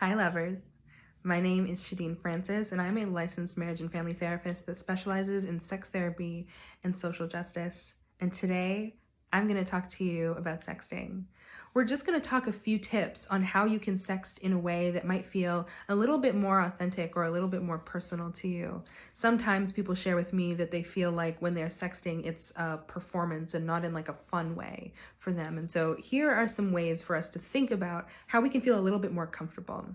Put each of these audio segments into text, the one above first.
Hi, lovers. My name is Shadeen Francis, and I'm a licensed marriage and family therapist that specializes in sex therapy and social justice. And today, I'm going to talk to you about sexting. We're just going to talk a few tips on how you can sext in a way that might feel a little bit more authentic or a little bit more personal to you. Sometimes people share with me that they feel like when they're sexting, it's a performance and not in like a fun way for them. And so here are some ways for us to think about how we can feel a little bit more comfortable.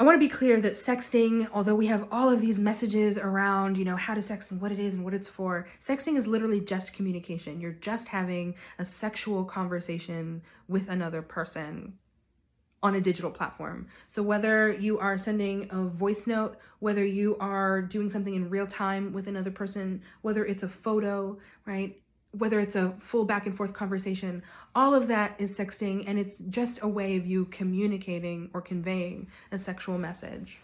I want to be clear that sexting, although we have all of these messages around, how to sext and what it is and what it's for, sexting is literally just communication. You're just having a sexual conversation with another person on a digital platform. So whether you are sending a voice note, whether you are doing something in real time with another person, whether it's a photo, right? Whether it's a full back and forth conversation, all of that is sexting, and it's just a way of you communicating or conveying a sexual message.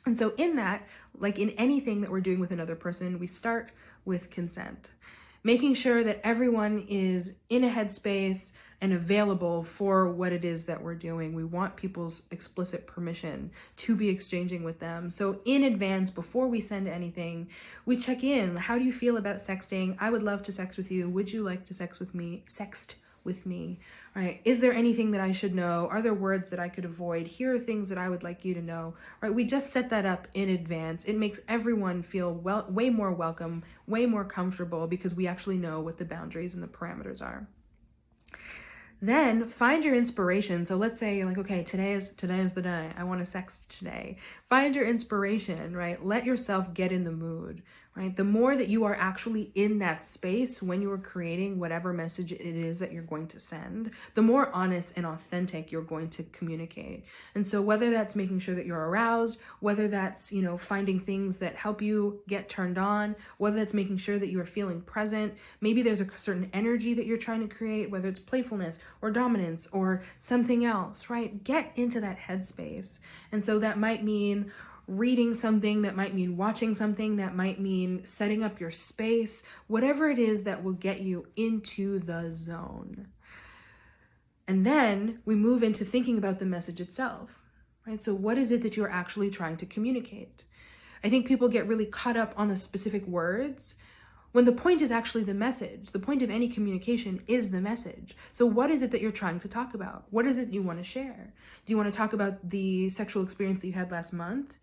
And so in that, like in anything that we're doing with another person, we start with consent. Making sure that everyone is in a headspace and available for what it is that we're doing. We want people's explicit permission to be exchanging with them. So in advance, before we send anything, we check in. How do you feel about sexting? I would love to sext with you. Would you like to sext with me, right? Is there anything that I should know? Are there words that I could avoid? Here are things that I would like you to know, right? We just set that up in advance. It makes everyone feel way more welcome, way more comfortable, because we actually know what the boundaries and the parameters are. Then find your inspiration. So let's say you're like, okay, today is the day. I want to sext today. Find your inspiration, right? Let yourself get in the mood, right? The more that you are actually in that space when you are creating whatever message it is that you're going to send, the more honest and authentic you're going to communicate. And so whether that's making sure that you're aroused, whether that's, finding things that help you get turned on, whether that's making sure that you are feeling present, maybe there's a certain energy that you're trying to create, whether it's playfulness or dominance or something else, right? Get into that headspace. And so that might mean reading something, that might mean watching something, that might mean setting up your space, whatever it is that will get you into the zone. And then we move into thinking about the message itself, right? So what is it that you're actually trying to communicate? I think people get really caught up on the specific words when the point is actually the message. The point of any communication is the message. So what is it that you're trying to talk about? What is it you want to share? Do you want to talk about the sexual experience that you had last month?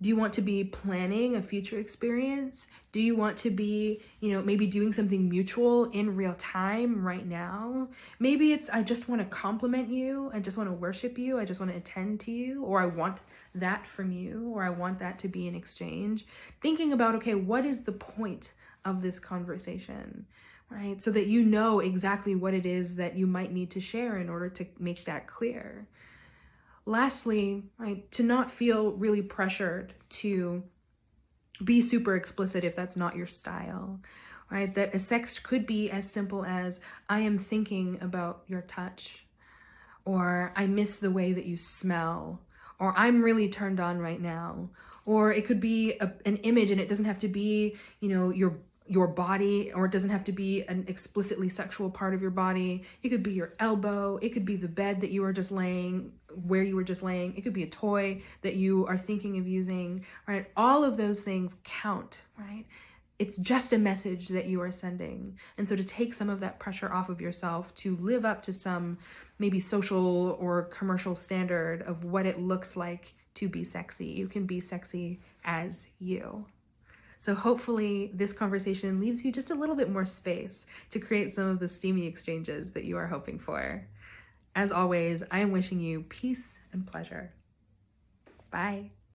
Do you want to be planning a future experience? Do you want to be, maybe doing something mutual in real time right now? Maybe it's, I just want to compliment you. I just want to worship you. I just want to attend to you, or I want that from you, or I want that to be an exchange. Thinking about, okay, what is the point of this conversation, right? So that you know exactly what it is that you might need to share in order to make that clear. Lastly, right, to not feel really pressured to be super explicit if that's not your style, right? That a sext could be as simple as, I am thinking about your touch, or I miss the way that you smell, or I'm really turned on right now. Or it could be an image, and it doesn't have to be, your body, or it doesn't have to be an explicitly sexual part of your body. It could be your elbow. It could be the bed that you were just laying, where you were just laying. It could be a toy that you are thinking of using, right? All of those things count, right? It's just a message that you are sending. And so to take some of that pressure off of yourself, to live up to some maybe social or commercial standard of what it looks like to be sexy. You can be sexy as you. So hopefully this conversation leaves you just a little bit more space to create some of the steamy exchanges that you are hoping for. As always, I am wishing you peace and pleasure. Bye.